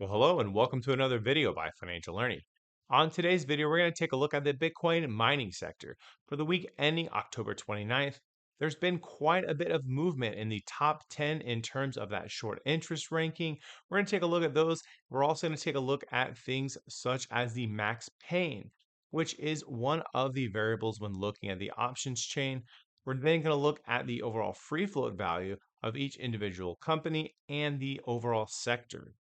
Well, hello and welcome to another video by Financial Learning. On today's video, we're going to take a look at the Bitcoin mining sector. For the week ending October 29th, there's been quite a bit of movement in the top 10 in terms of that short interest ranking. We're going to take a look at those. We're also going to take a look at things such as the max pain, which is one of the variables when looking at the options chain. We're then going to look at the overall free float value of each individual company and the overall sector.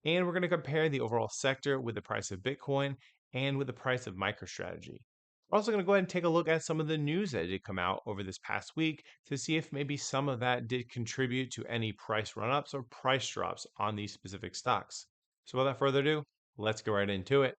And we're going to compare the overall sector with the price of Bitcoin and with the price of MicroStrategy. We're also going to go ahead and take a look at some of the news that did come out over this past week to see if maybe some of that did contribute to any price run ups or price drops on these specific stocks. So, without further ado, let's go right into it.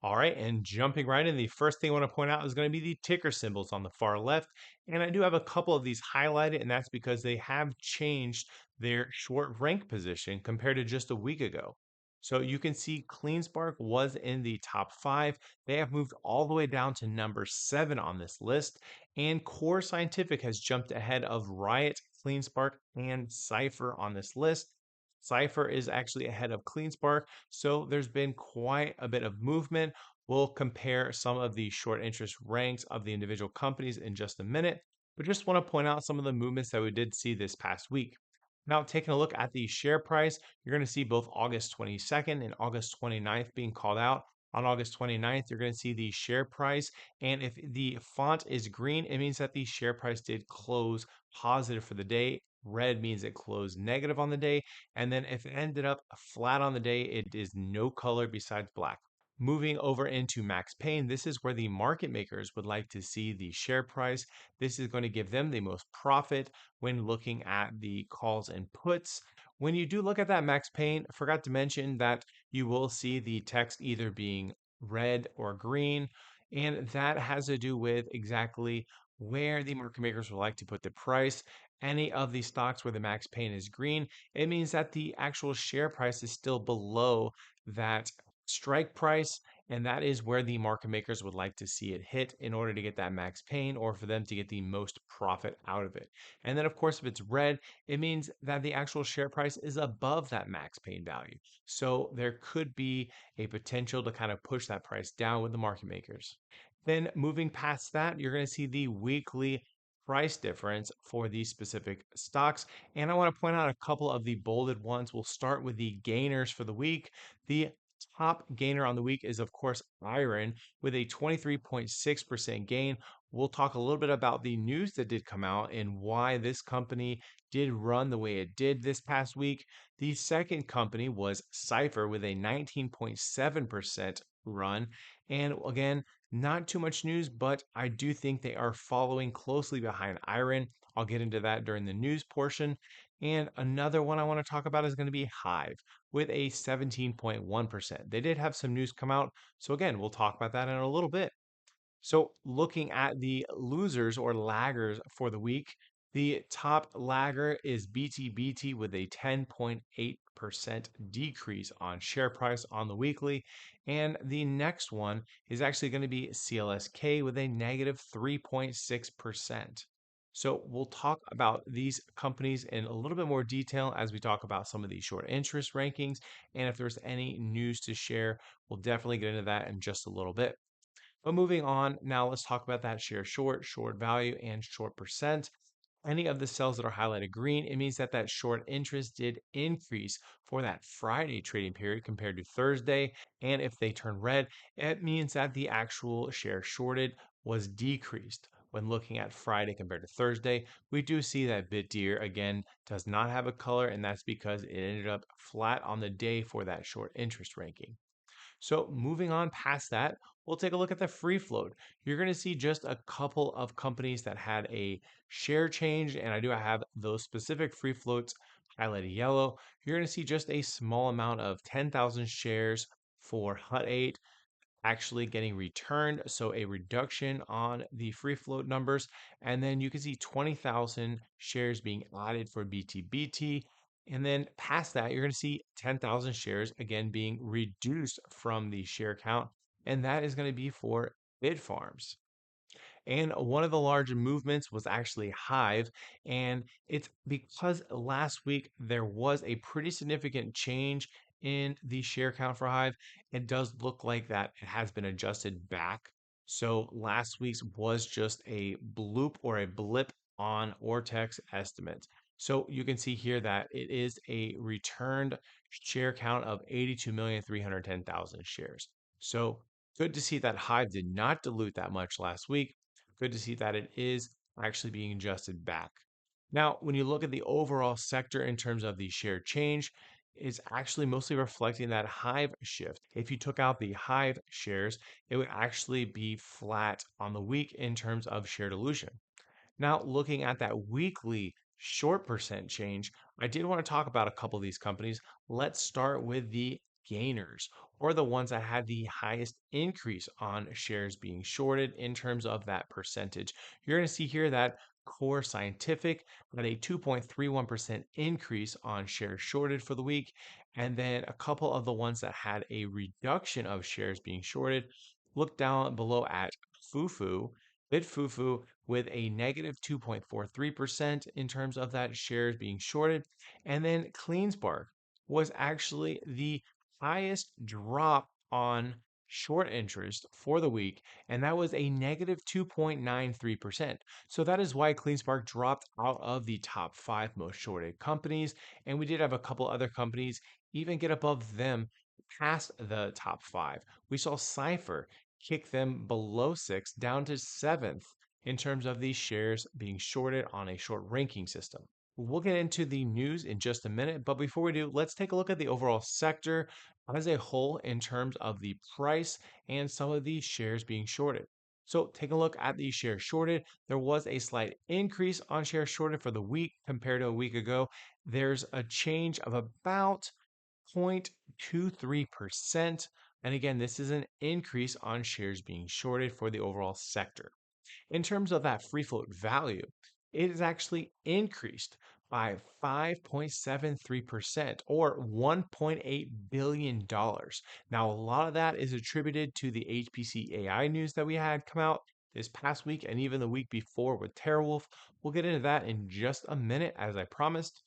All right, and jumping right in, the first thing I want to point out is going to be the ticker symbols on the far left. And I do have a couple of these highlighted, and that's because they have changed their short rank position compared to just a week ago. So you can see CleanSpark was in the top five. They have moved all the way down to number seven on this list. And Core Scientific has jumped ahead of Riot, CleanSpark, and CIFR on this list. CIFR is actually ahead of CleanSpark, so there's been quite a bit of movement. We'll compare some of the short interest ranks of the individual companies in just a minute, but just want to point out some of the movements that we did see this past week. Now, taking a look at the share price, you're going to see both August 22nd and August 29th being called out. On August 29th, you're going to see the share price. And if the font is green, it means that the share price did close positive for the day. Red means it closed negative on the day. And then if it ended up flat on the day, it is no color besides black. Moving over into max pain, this is where the market makers would like to see the share price. This is going to give them the most profit when looking at the calls and puts. When you do look at that max pain, forgot to mention that you will see the text either being red or green, and that has to do with exactly where the market makers would like to put the price. Any of the stocks where the max pain is green, it means that the actual share price is still below that strike price, and that is where the market makers would like to see it hit in order to get that max pain or for them to get the most profit out of it. And then, of course, if it's red, it means that the actual share price is above that max pain value. So there could be a potential to kind of push that price down with the market makers. Then moving past that, you're going to see the weekly price difference for these specific stocks. And I want to point out a couple of the bolded ones. We'll start with the gainers for the week. The top gainer on the week is, of course, IREN with a 23.6% gain. We'll talk a little bit about the news that did come out and why this company did run the way it did this past week. The second company was CIFR with a 19.7% run. And again, not too much news, but I do think they are following closely behind IREN. I'll get into that during the news portion. And another one I want to talk about is going to be HIVE with a 17.1%. They did have some news come out. So, again, we'll talk about that in a little bit. So, looking at the losers or laggers for the week, the top lagger is BTBT with a 10.8% decrease on share price on the weekly. And the next one is actually going to be CLSK with a negative 3.6%. So, we'll talk about these companies in a little bit more detail as we talk about some of these short interest rankings. And if there's any news to share, we'll definitely get into that in just a little bit. But moving on, now let's talk about that share short, short value, and short percent. Any of the cells that are highlighted green, it means that that short interest did increase for that Friday trading period compared to Thursday. And if they turn red, it means that the actual share shorted was decreased. When looking at Friday compared to Thursday, we do see that BTDR again does not have a color, and that's because it ended up flat on the day for that short interest ranking. So moving on past that, we'll take a look at the free float. You're going to see just a couple of companies that had a share change, and I do have those specific free floats highlighted yellow. You're going to see just a small amount of 10,000 shares for HUT8 actually getting returned, so a reduction on the free float numbers. And then you can see 20,000 shares being added for BTBT. And then past that, you're going to see 10,000 shares again being reduced from the share count. And that is going to be for Bitfarms. And one of the large movements was actually Hive. And it's because last week there was a pretty significant change in the share count for Hive. It does look like that it has been adjusted back. So last week's was just a bloop or a blip on Ortex estimates. So you can see here that it is a returned share count of 82,310,000 shares. So good to see that Hive did not dilute that much last week. Good to see that it is actually being adjusted back. Now, when you look at the overall sector in terms of the share change, it's actually mostly reflecting that Hive shift. If you took out the Hive shares, it would actually be flat on the week in terms of share dilution. Now, looking at that weekly short percent change, I did want to talk about a couple of these companies. Let's start with the gainers, or the ones that had the highest increase on shares being shorted in terms of that percentage. You're going to see here that Core Scientific had a 2.31% increase on shares shorted for the week. And then a couple of the ones that had a reduction of shares being shorted. Look down below at Fufu. BitFuFu with a negative 2.43% in terms of that shares being shorted. And then CleanSpark was actually the highest drop on short interest for the week, and that was a negative 2.93%. So that is why CleanSpark dropped out of the top five most shorted companies. And we did have a couple other companies even get above them past the top five. We saw CIFR kick them below six down to seventh in terms of these shares being shorted on a short ranking system. We'll get into the news in just a minute, but before we do, let's take a look at the overall sector as a whole in terms of the price and some of these shares being shorted. So, take a look at the shares shorted. There was a slight increase on shares shorted for the week compared to a week ago. There's a change of about 0.23%. And again, this is an increase on shares being shorted for the overall sector. In terms of that free float value, it is actually increased by 5.73% or $1.8 billion. Now, a lot of that is attributed to the HPC AI news that we had come out this past week and even the week before with TeraWulf. We'll get into that in just a minute, as I promised.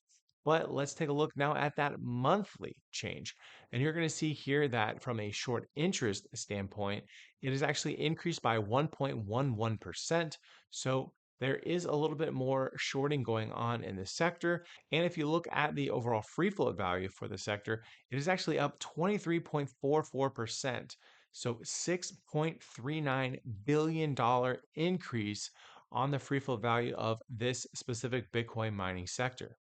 But let's take a look now at that monthly change. And you're going to see here that from a short interest standpoint, it is actually increased by 1.11%. So there is a little bit more shorting going on in the sector. And if you look at the overall free float value for the sector, it is actually up 23.44%. So $6.39 billion increase on the free float value of this specific Bitcoin mining sector.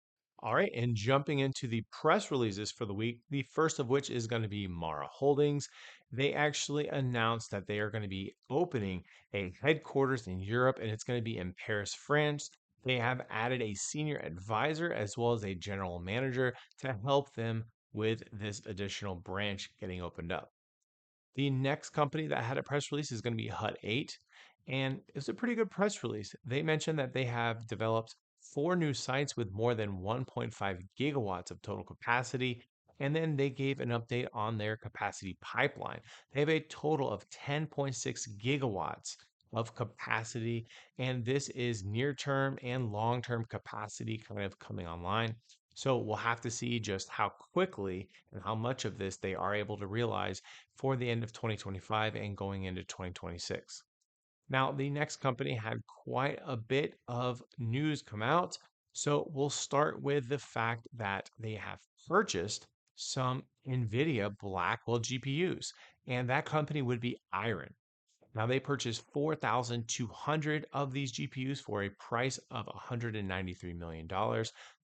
All right, and jumping into the press releases for the week, the first of which is going to be Mara Holdings. They actually announced that they are going to be opening a headquarters in Europe, and it's going to be in Paris, France. They have added a senior advisor as well as a general manager to help them with this additional branch getting opened up. The next company that had a press release is going to be Hut 8. And it's a pretty good press release. They mentioned that they have developed four new sites with more than 1.5 gigawatts of total capacity. And then they gave an update on their capacity pipeline. They have a total of 10.6 gigawatts of capacity. And this is near term and long term capacity kind of coming online. So we'll have to see just how quickly and how much of this they are able to realize for the end of 2025 and going into 2026. Now, the next company had quite a bit of news come out. So we'll start with the fact that they have purchased some NVIDIA Blackwell GPUs, and that company would be IREN. Now, they purchased 4,200 of these GPUs for a price of $193 million.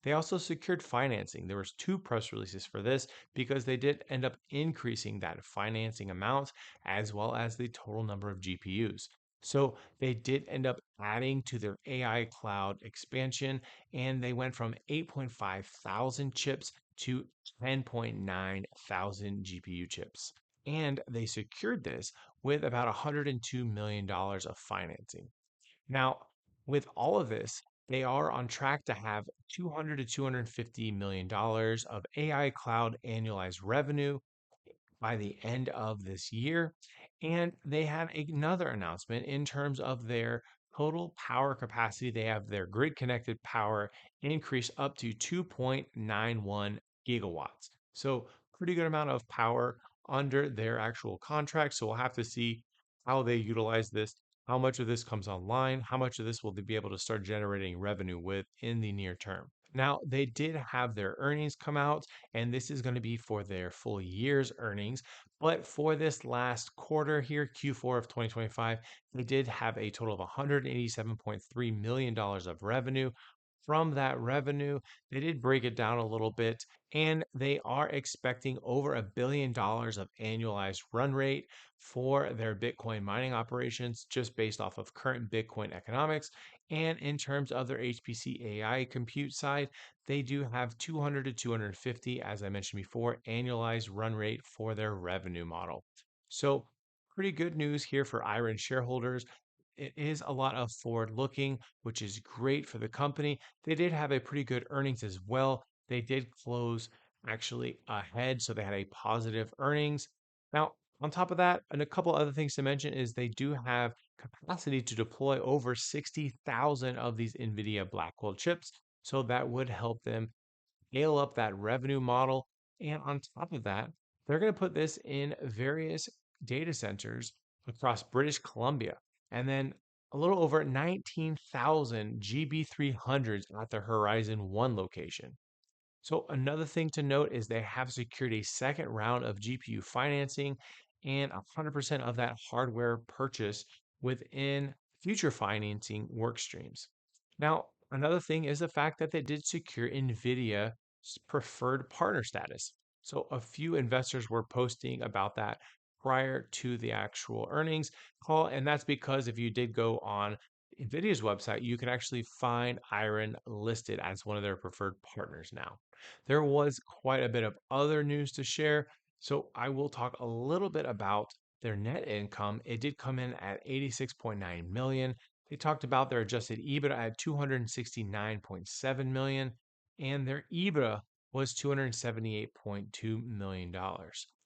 They also secured financing. There was two press releases for this because they did end up increasing that financing amount as well as the total number of GPUs. So they did end up adding to their AI cloud expansion, and they went from 8.5 thousand chips to 10.9 thousand GPU chips. And they secured this with about $102 million of financing. Now, with all of this, they are on track to have $200 to $250 million of AI cloud annualized revenue by the end of this year. And they had another announcement in terms of their total power capacity. They have their grid connected power increase up to 2.91 gigawatts. So, pretty good amount of power under their actual contract. So, we'll have to see how they utilize this, how much of this comes online, how much of this will they be able to start generating revenue with in the near term. Now, they did have their earnings come out, and this is going to be for their full year's earnings. But for this last quarter here, Q4 of 2025, they did have a total of $187.3 million of revenue. From that revenue, they did break it down a little bit, and they are expecting over $1 billion of annualized run rate for their Bitcoin mining operations, just based off of current Bitcoin economics. And in terms of their HPC AI compute side, they do have 200 to 250, as I mentioned before, annualized run rate for their revenue model. So, pretty good news here for IREN shareholders. It is a lot of forward looking, which is great for the company. They did have a pretty good earnings as well. They did close actually ahead, so they had a positive earnings. Now, on top of that, and a couple other things to mention is they do have capacity to deploy over 60,000 of these NVIDIA Blackwell chips. So that would help them scale up that revenue model. And on top of that, they're going to put this in various data centers across British Columbia. And then a little over 19,000 GB300s at the Horizon 1 location. So another thing to note is they have secured a second round of GPU financing and 100% of that hardware purchase within future financing work streams. Now, another thing is the fact that they did secure NVIDIA's preferred partner status. So a few investors were posting about that prior to the actual earnings call, and that's because if you did go on NVIDIA's website, you can actually find IREN listed as one of their preferred partners now. There was quite a bit of other news to share, so I will talk a little bit about their net income. It did come in at 86.9 million. They talked about their adjusted EBITDA at 269.7 million, and their EBITDA was $278.2 million.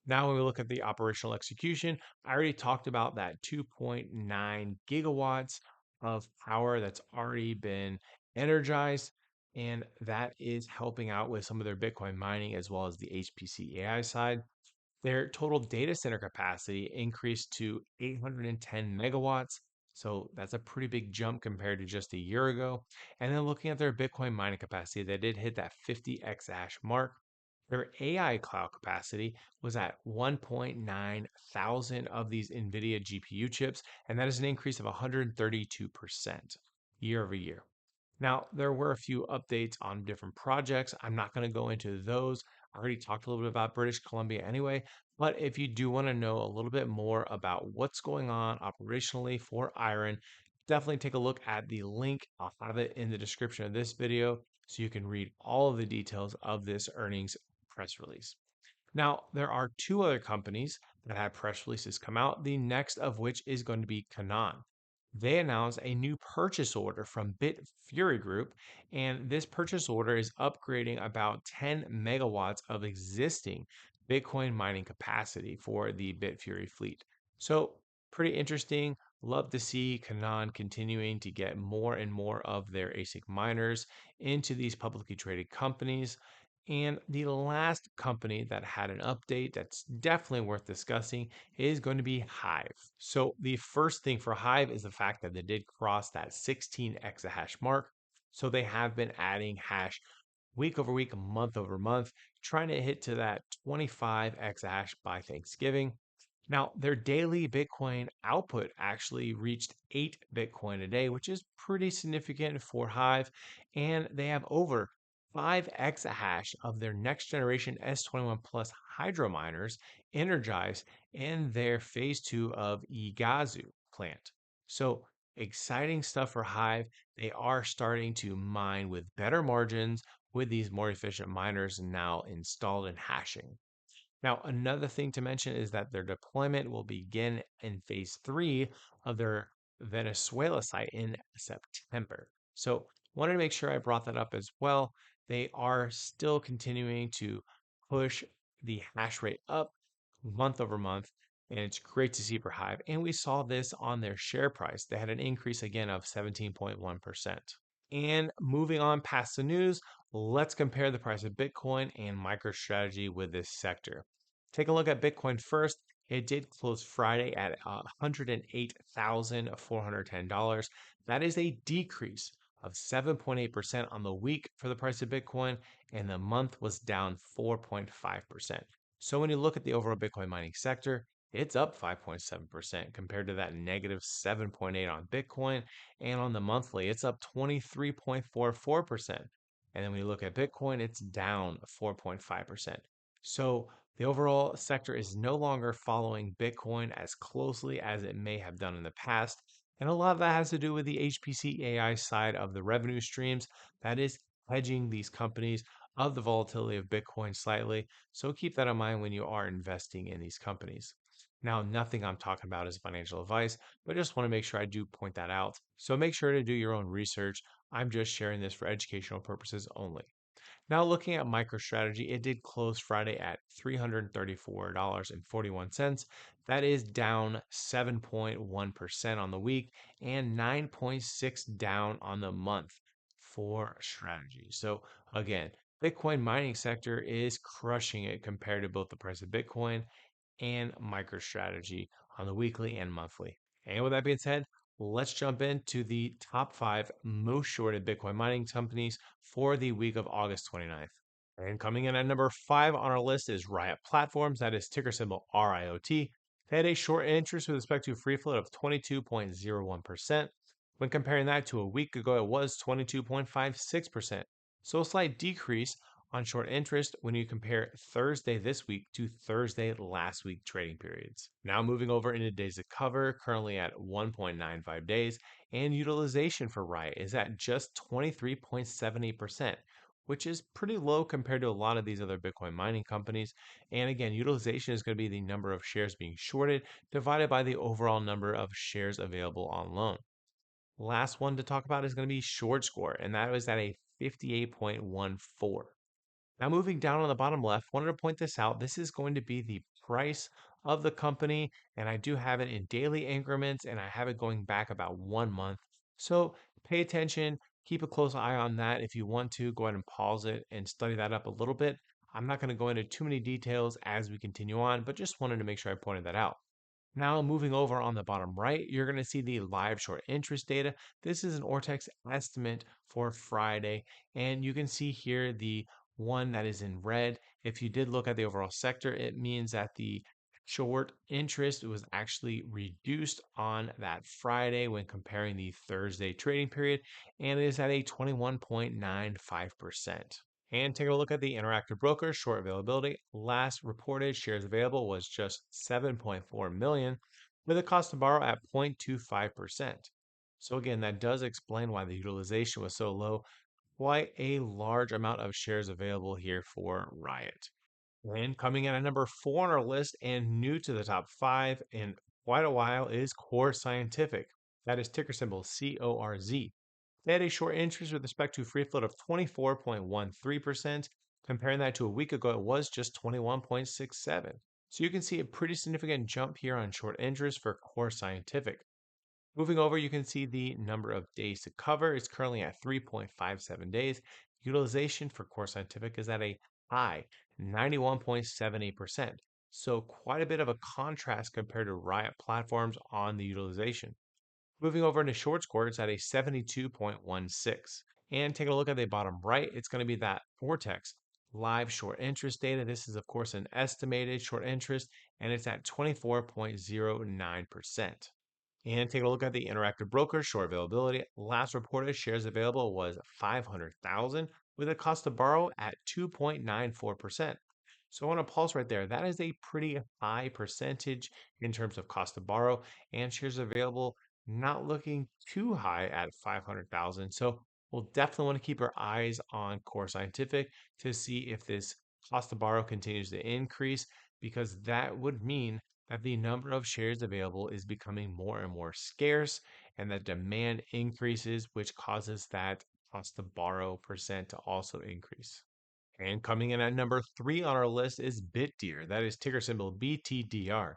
Now, when we look at the operational execution, I already talked about that 2.9 gigawatts of power that's already been energized. And that is helping out with some of their Bitcoin mining as well as the HPC AI side. Their total data center capacity increased to 810 megawatts. So that's a pretty big jump compared to just a year ago. And then looking at their Bitcoin mining capacity, they did hit that 50 exahash mark. Their AI cloud capacity was at 1.9 thousand of these NVIDIA GPU chips, and that is an increase of 132% year over year. Now, there were a few updates on different projects. I'm not going to go into those. I already talked a little bit about British Columbia anyway, but if you do want to know a little bit more about what's going on operationally for IREN, definitely take a look at the link. I'll have it in the description of this video so you can read all of the details of this earnings press release. Now, there are two other companies that have press releases come out, the next of which is going to be Canaan. They announced a new purchase order from Bitfury Group, and this purchase order is upgrading about 10 megawatts of existing Bitcoin mining capacity for the Bitfury fleet. So, pretty interesting. Love to see Canaan continuing to get more and more of their ASIC miners into these publicly traded companies. And the last company that had an update that's definitely worth discussing is going to be Hive. So, the first thing for Hive is the fact that they did cross that 16 exahash mark. So, they have been adding hash week over week, month over month, trying to hit to that 25 exahash by Thanksgiving. Now, their daily Bitcoin output actually reached 8 Bitcoin a day, which is pretty significant for Hive. And they have over 5 exahash of their next generation S21 Plus hydro miners energized in their phase 2 of Igazu plant. So, exciting stuff for Hive. They are starting to mine with better margins with these more efficient miners now installed and hashing. Now, another thing to mention is that their deployment will begin in phase 3 of their Venezuela site in September. So, wanted to make sure I brought that up as well. They are still continuing to push the hash rate up month over month. And it's great to see for Hive. And we saw this on their share price. They had an increase again of 17.1%. And moving on past the news, let's compare the price of Bitcoin and MicroStrategy with this sector. Take a look at Bitcoin first. It did close Friday at $108,410. That is a decrease of 7.8% on the week for the price of Bitcoin, and the month was down 4.5%. So when you look at the overall Bitcoin mining sector, it's up 5.7% compared to that negative 7.8 on Bitcoin. And on the monthly, it's up 23.44%. And then when you look at Bitcoin, it's down 4.5%. So the overall sector is no longer following Bitcoin as closely as it may have done in the past. And a lot of that has to do with the HPC AI side of the revenue streams. That is hedging these companies of the volatility of Bitcoin slightly. So keep that in mind when you are investing in these companies. Now, nothing I'm talking about is financial advice, but I just want to make sure I do point that out. So make sure to do your own research. I'm just sharing this for educational purposes only. Now, looking at MicroStrategy, it did close Friday at $334.41. That is down 7.1% on the week and 9.6 down on the month for strategy. So again, Bitcoin mining sector is crushing it compared to both the price of Bitcoin and MicroStrategy on the weekly and monthly. And with that being said, let's jump into the top 5 most shorted Bitcoin mining companies for the week of August 29th. And coming in at number 5 on our list is Riot Platforms, that is ticker symbol RIOT. They had a short interest with respect to free float of 22.01%. When comparing that to a week ago, it was 22.56%. So a slight decrease on short interest when you compare Thursday this week to Thursday last week trading periods. Now moving over into days to cover, currently at 1.95 days, and utilization for Riot is at just 23.78%, which is pretty low compared to a lot of these other Bitcoin mining companies. And again, utilization is going to be the number of shares being shorted divided by the overall number of shares available on loan. Last one to talk about is going to be short score, and that was at a 58.14. Now, moving down on the bottom left, wanted to point this out. This is going to be the price of the company, and I do have it in daily increments, and I have it going back about 1 month. So pay attention, keep a close eye on that. If you want to, go ahead and pause it and study that up a little bit. I'm not going to go into too many details as we continue on, but just wanted to make sure I pointed that out. Now, moving over on the bottom right, you're going to see the live short interest data. This is an Ortex estimate for Friday, and you can see here the one that is in red. If you did look at the overall sector, it means that the short interest was actually reduced on that Friday when comparing the Thursday trading period, and it is at a 21.95%. And taking a look at the Interactive Broker short availability, last reported shares available was just 7.4 million, with a cost to borrow at 0.25%. So again, that does explain why the utilization was so low. Quite a large amount of shares available here for Riot. And coming in at number 4 on our list and new to the top 5 in quite a while is Core Scientific. That is ticker symbol CORZ. They had a short interest with respect to free float of 24.13%. Comparing that to a week ago, it was just 21.67. So you can see a pretty significant jump here on short interest for Core Scientific. Moving over, you can see the number of days to cover is currently at 3.57 days. Utilization for Core Scientific is at a high 91.78%. So quite a bit of a contrast compared to Riot platforms on the utilization. Moving over into short score, it's at a 72.16. And taking a look at the bottom right, it's going to be that Ortex live short interest data. This is, of course, an estimated short interest, and it's at 24.09%. And take a look at the Interactive Broker short availability. Last reported shares available was 500,000 with a cost to borrow at 2.94%. So I want to pause right there. That is a pretty high percentage in terms of cost to borrow, and shares available not looking too high at 500,000. So we'll definitely want to keep our eyes on Core Scientific to see if this cost to borrow continues to increase, because that would mean that the number of shares available is becoming more and more scarce, and that demand increases, which causes that cost to borrow percent to also increase. And coming in at number 3 on our list is BitDR. That is ticker symbol BTDR.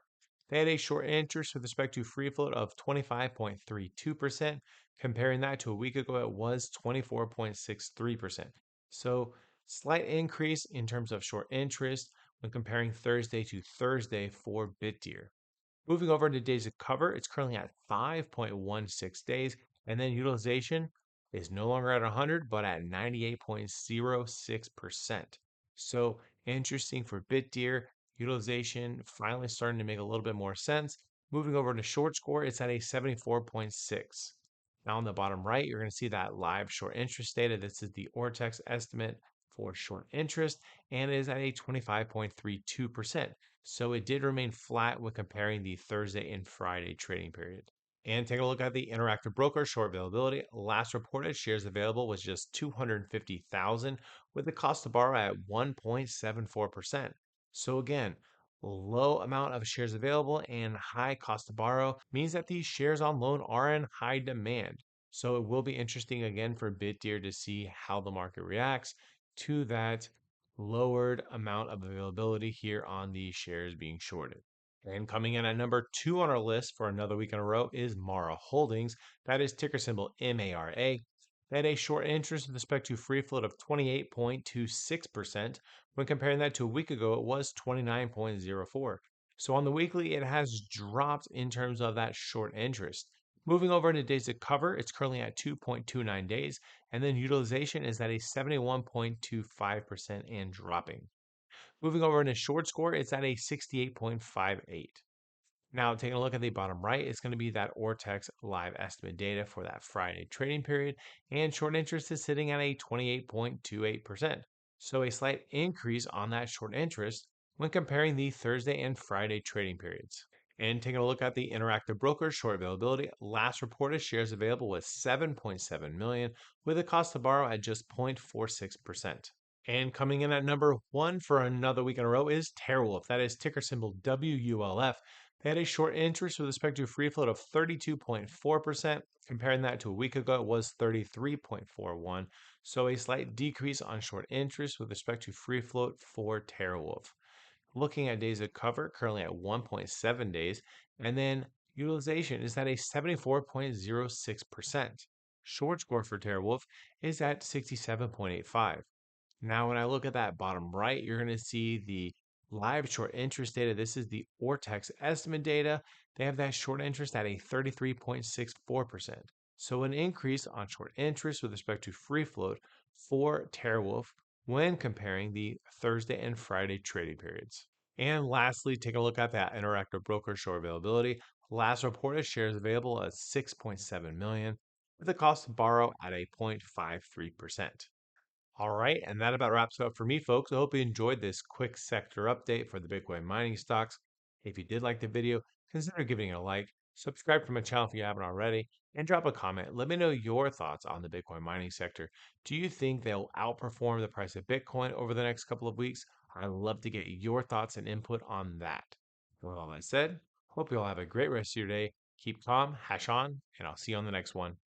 they had a short interest with respect to free float of 25.32%. Comparing that to a week ago, it was 24.63%. So, slight increase in terms of short interest when comparing Thursday to Thursday for BitDR. Moving over to days of cover, it's currently at 5.16 days, and then utilization is no longer at 100, but at 98.06%. So interesting for BitDeer, utilization finally starting to make a little bit more sense. Moving over to short score, it's at a 74.6. Now on the bottom right, you're going to see that live short interest data. This is the Ortex estimate for short interest, and it is at a 25.32%. So it did remain flat when comparing the Thursday and Friday trading period. And taking a look at the Interactive Broker short availability, last reported shares available was just 250,000 with the cost to borrow at 1.74%. So again, low amount of shares available and high cost to borrow means that these shares on loan are in high demand. So it will be interesting again for BitDeer to see how the market reacts to that lowered amount of availability here on the shares being shorted. And coming in at number 2 on our list for another week in a row is Mara Holdings. That is ticker symbol MARA. They had a short interest with respect to free float of 28.26%. When comparing that to a week ago, it was 29.04. So on the weekly, it has dropped in terms of that short interest. Moving over into days to cover, it's currently at 2.29 days, and then utilization is at a 71.25% and dropping. Moving over into short score, it's at a 68.58. Now, taking a look at the bottom right, it's going to be that Ortex live estimate data for that Friday trading period, and short interest is sitting at a 28.28%. So a slight increase on that short interest when comparing the Thursday and Friday trading periods. And taking a look at the Interactive Broker short availability, last reported shares available was 7.7 million, with a cost to borrow at just 0.46%. And coming in at number 1 for another week in a row is terawulf. That is ticker symbol WULF. They had a short interest with respect to a free float of 32.4%. Comparing that to a week ago, it was 33.41. So a slight decrease on short interest with respect to free float for terawulf. Looking at days of cover, currently at 1.7 days, and then utilization is at a 74.06%. Short score for terawulf is at 67.85. Now, when I look at that bottom right, you're going to see the live short interest data. This is the Ortex estimate data. They have that short interest at a 33.64%. So an increase on short interest with respect to free float for terawulf when comparing the Thursday and Friday trading periods. And lastly, take a look at that Interactive Broker short availability. Last reported shares available at 6.7 million with a cost to borrow at a 0.53%. All right, and that about wraps it up for me, folks. I hope you enjoyed this quick sector update for the Bitcoin mining stocks. If you did like the video, consider giving it a like, subscribe to my channel if you haven't already, and drop a comment. Let me know your thoughts on the Bitcoin mining sector. Do you think they'll outperform the price of Bitcoin over the next couple of weeks? I'd love to get your thoughts and input on that. With all that said, hope you all have a great rest of your day. Keep calm, hash on, and I'll see you on the next one.